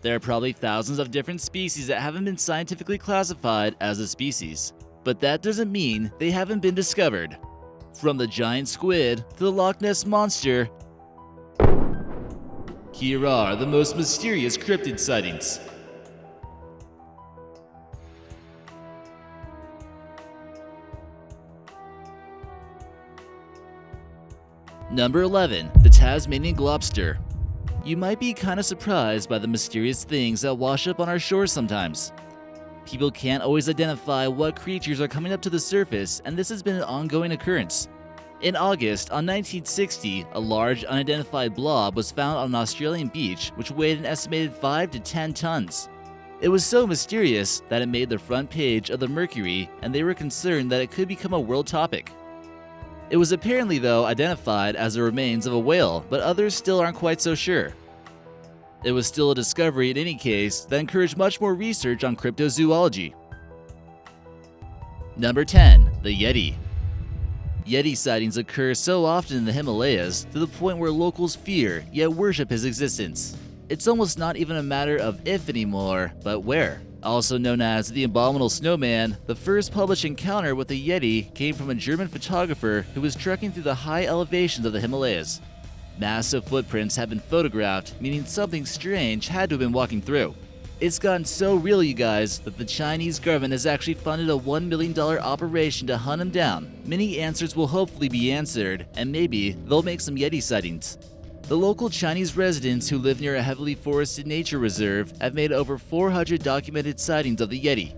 There are probably thousands of different species that haven't been scientifically classified as a species, but that doesn't mean they haven't been discovered. From the giant squid to the Loch Ness monster, here are the most mysterious cryptid sightings. Number 11. The Tasmanian Globster. You might be kinda surprised by the mysterious things that wash up on our shores sometimes. People can't always identify what creatures are coming up to the surface, and this has been an ongoing occurrence. In August on 1960, a large unidentified blob was found on an Australian beach which weighed an estimated 5 to 10 tons. It was so mysterious that it made the front page of the Mercury, and they were concerned that it could become a world topic. It was apparently, though, identified as the remains of a whale, but others still aren't quite so sure. It was still a discovery in any case that encouraged much more research on cryptozoology. Number 10. The Yeti. Yeti sightings occur so often in the Himalayas to the point where locals fear yet worship his existence. It's almost not even a matter of if anymore, but where. Also known as the Abominable Snowman, the first published encounter with the Yeti came from a German photographer who was trekking through the high elevations of the Himalayas. Massive footprints have been photographed, meaning something strange had to have been walking through. It's gotten so real, you guys, that the Chinese government has actually funded a $1 million operation to hunt him down. Many answers will hopefully be answered, and maybe they'll make some Yeti sightings. The local Chinese residents who live near a heavily forested nature reserve have made over 400 documented sightings of the Yeti.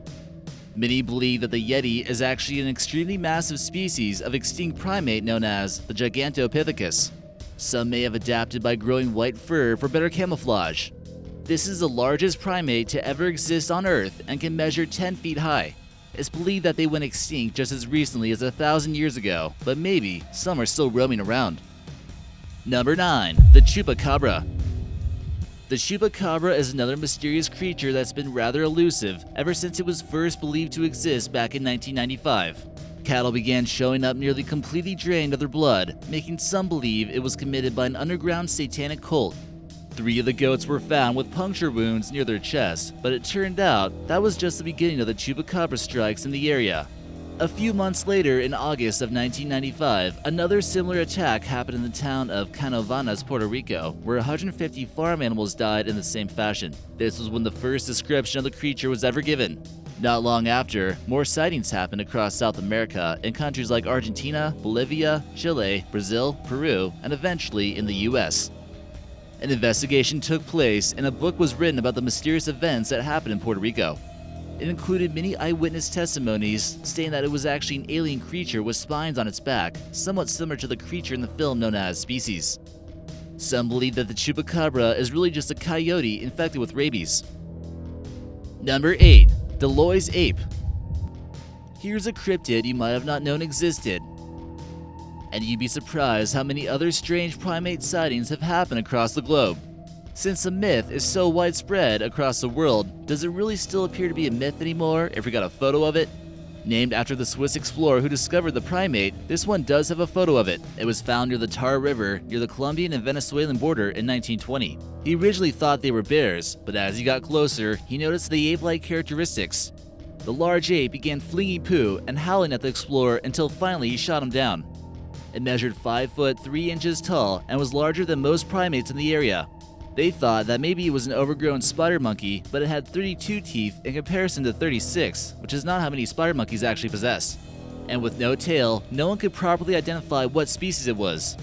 Many believe that the Yeti is actually an extremely massive species of extinct primate known as the Gigantopithecus. Some may have adapted by growing white fur for better camouflage. This is the largest primate to ever exist on Earth and can measure 10 feet high. It's believed that they went extinct just as recently as 1,000 years ago, but maybe some are still roaming around. Number 9. The Chupacabra. The Chupacabra is another mysterious creature that's been rather elusive ever since it was first believed to exist back in 1995. Cattle began showing up nearly completely drained of their blood, making some believe it was committed by an underground satanic cult. 3 of the goats were found with puncture wounds near their chest, but it turned out that was just the beginning of the Chupacabra strikes in the area. A few months later, in August of 1995, another similar attack happened in the town of Canovanas, Puerto Rico, where 150 farm animals died in the same fashion. This was when the first description of the creature was ever given. Not long after, more sightings happened across South America in countries like Argentina, Bolivia, Chile, Brazil, Peru, and eventually in the US. An investigation took place and a book was written about the mysterious events that happened in Puerto Rico. It included many eyewitness testimonies stating that it was actually an alien creature with spines on its back, somewhat similar to the creature in the film known as Species. Some believe that the Chupacabra is really just a coyote infected with rabies. Number 8. The Loys Ape. Here's a cryptid you might have not known existed, and you'd be surprised how many other strange primate sightings have happened across the globe. Since the myth is so widespread across the world, does it really still appear to be a myth anymore if we got a photo of it? Named after the Swiss explorer who discovered the primate, this one does have a photo of it. It was found near the Tar River near the Colombian and Venezuelan border in 1920. He originally thought they were bears, but as he got closer, he noticed the ape-like characteristics. The large ape began flinging poo and howling at the explorer until finally he shot him down. It measured 5 foot 3 inches tall and was larger than most primates in the area. They thought that maybe it was an overgrown spider monkey, but it had 32 teeth in comparison to 36, which is not how many spider monkeys actually possess. And with no tail, no one could properly identify what species it was.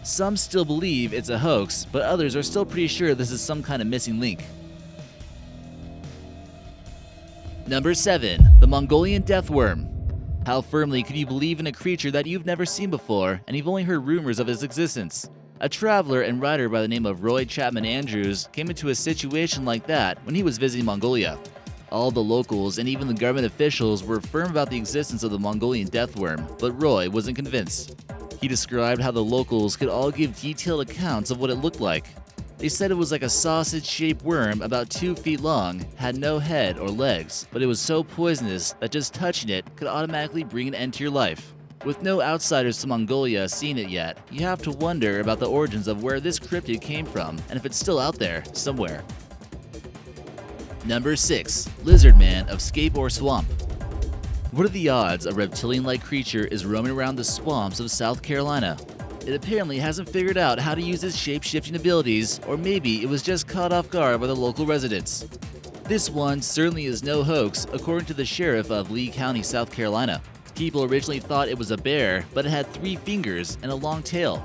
Some still believe it's a hoax, but others are still pretty sure this is some kind of missing link. Number 7. The Mongolian deathworm. How firmly could you believe in a creature that you've never seen before and you've only heard rumors of its existence? A traveler and writer by the name of Roy Chapman Andrews came into a situation like that when he was visiting Mongolia. All the locals and even the government officials were firm about the existence of the Mongolian deathworm, but Roy wasn't convinced. He described how the locals could all give detailed accounts of what it looked like. They said it was like a sausage-shaped worm about 2 feet long, had no head or legs, but it was so poisonous that just touching it could automatically bring an end to your life. With no outsiders to Mongolia seeing it yet, you have to wonder about the origins of where this cryptid came from and if it's still out there somewhere. Number 6. Lizard Man of Scape or Swamp. What are the odds a reptilian-like creature is roaming around the swamps of South Carolina? It apparently hasn't figured out how to use its shape-shifting abilities, or maybe it was just caught off guard by the local residents. This one certainly is no hoax, according to the sheriff of Lee County, South Carolina. People originally thought it was a bear, but it had 3 fingers and a long tail.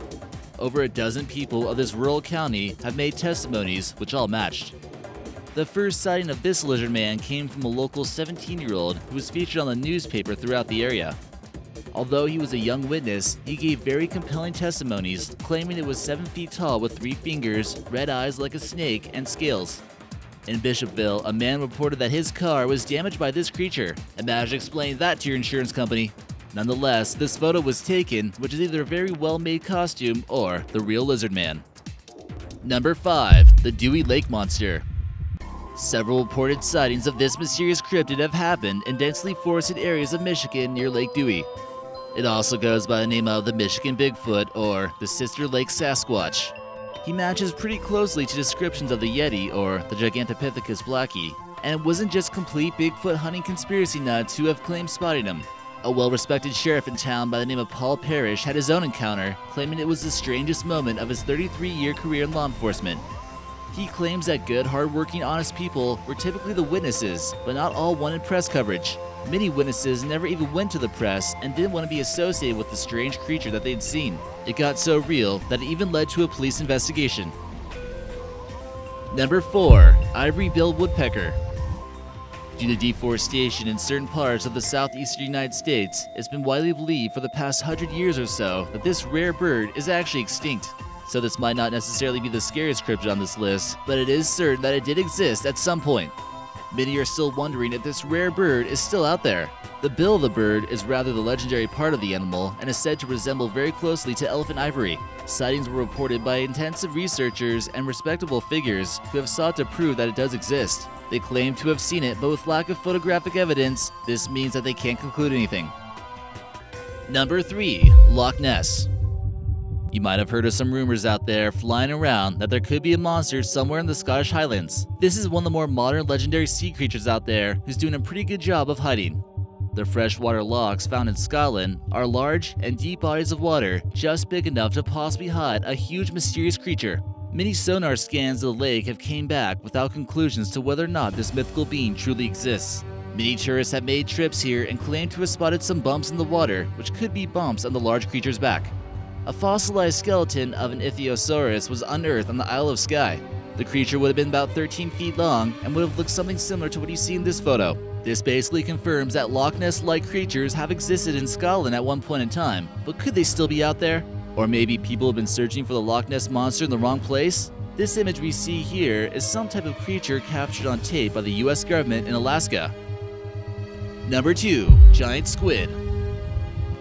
Over a dozen people of this rural county have made testimonies which all matched. The first sighting of this lizard man came from a local 17-year-old who was featured on the newspaper throughout the area. Although he was a young witness, he gave very compelling testimonies, claiming it was 7 feet tall with 3 fingers, red eyes like a snake, and scales. In Bishopville, a man reported that his car was damaged by this creature. Imagine explaining that to your insurance company. Nonetheless, this photo was taken, which is either a very well-made costume or the real lizard man. Number 5. The Dewey Lake Monster. Several reported sightings of this mysterious cryptid have happened in densely forested areas of Michigan near Lake Dewey. It also goes by the name of the Michigan Bigfoot or the Sister Lake Sasquatch. He matches pretty closely to descriptions of the Yeti or the Gigantopithecus blackie, and it wasn't just complete Bigfoot hunting conspiracy nuts who have claimed spotting him. A well-respected sheriff in town by the name of Paul Parrish had his own encounter, claiming it was the strangest moment of his 33-year career in law enforcement. He claims that good, hard-working, honest people were typically the witnesses, but not all wanted press coverage. Many witnesses never even went to the press and didn't want to be associated with the strange creature that they'd seen. It got so real that it even led to a police investigation. Number 4. Ivory-billed Woodpecker. Due to deforestation in certain parts of the southeastern United States, it's been widely believed for the past 100 years or so that this rare bird is actually extinct. So this might not necessarily be the scariest cryptid on this list, but it is certain that it did exist at some point. Many are still wondering if this rare bird is still out there. The bill of the bird is rather the legendary part of the animal and is said to resemble very closely to elephant ivory. Sightings were reported by intensive researchers and respectable figures who have sought to prove that it does exist. They claim to have seen it, but with lack of photographic evidence, this means that they can't conclude anything. Number 3. Loch Ness. You might have heard of some rumors out there flying around that there could be a monster somewhere in the Scottish Highlands. This is one of the more modern legendary sea creatures out there who's doing a pretty good job of hiding. The freshwater lochs found in Scotland are large and deep bodies of water just big enough to possibly hide a huge mysterious creature. Many sonar scans of the lake have came back without conclusions to whether or not this mythical being truly exists. Many tourists have made trips here and claim to have spotted some bumps in the water, which could be bumps on the large creature's back. A fossilized skeleton of an ichthyosaurus was unearthed on the Isle of Skye. The creature would have been about 13 feet long and would have looked something similar to what you see in this photo. This basically confirms that Loch Ness-like creatures have existed in Scotland at one point in time, but could they still be out there? Or maybe people have been searching for the Loch Ness monster in the wrong place? This image we see here is some type of creature captured on tape by the US government in Alaska. Number 2. Giant Squid.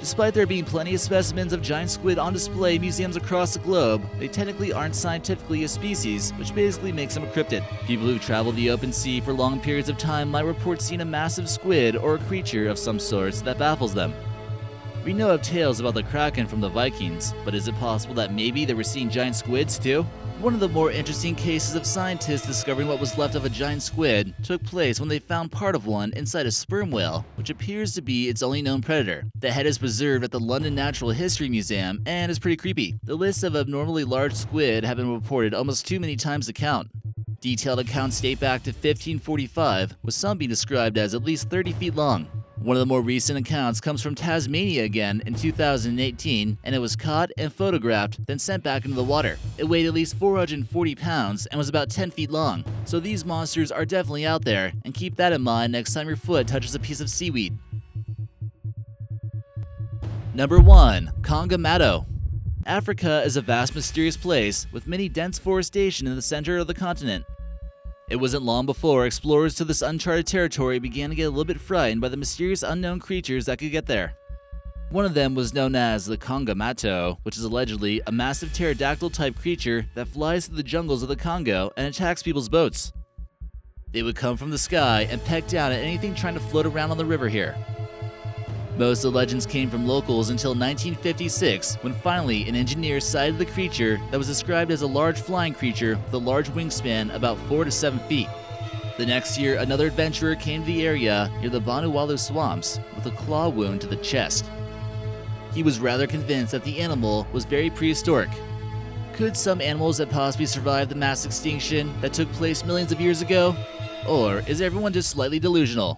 Despite there being plenty of specimens of giant squid on display in museums across the globe, they technically aren't scientifically a species, which basically makes them a cryptid. People who travel the open sea for long periods of time might report seeing a massive squid or a creature of some sorts that baffles them. We know of tales about the Kraken from the Vikings, but is it possible that maybe they were seeing giant squids too? One of the more interesting cases of scientists discovering what was left of a giant squid took place when they found part of one inside a sperm whale, which appears to be its only known predator. The head is preserved at the London Natural History Museum and is pretty creepy. The list of abnormally large squid have been reported almost too many times to count. Detailed accounts date back to 1545, with some being described as at least 30 feet long. One of the more recent accounts comes from Tasmania again in 2018, and it was caught and photographed, then sent back into the water. It weighed at least 440 pounds and was about 10 feet long. So these monsters are definitely out there, and keep that in mind next time your foot touches a piece of seaweed. Number 1. Kongamato. Africa is a vast, mysterious place with many dense forestation in the center of the continent. It wasn't long before explorers to this uncharted territory began to get a little bit frightened by the mysterious unknown creatures that could get there. One of them was known as the Kongamato, which is allegedly a massive pterodactyl-type creature that flies through the jungles of the Congo and attacks people's boats. They would come from the sky and peck down at anything trying to float around on the river here. Most of the legends came from locals until 1956, when finally an engineer sighted the creature that was described as a large flying creature with a large wingspan about 4 to 7 feet. The next year, another adventurer came to the area near the Vanuatu swamps with a claw wound to the chest. He was rather convinced that the animal was very prehistoric. Could some animals that possibly survived the mass extinction that took place millions of years ago? Or is everyone just slightly delusional?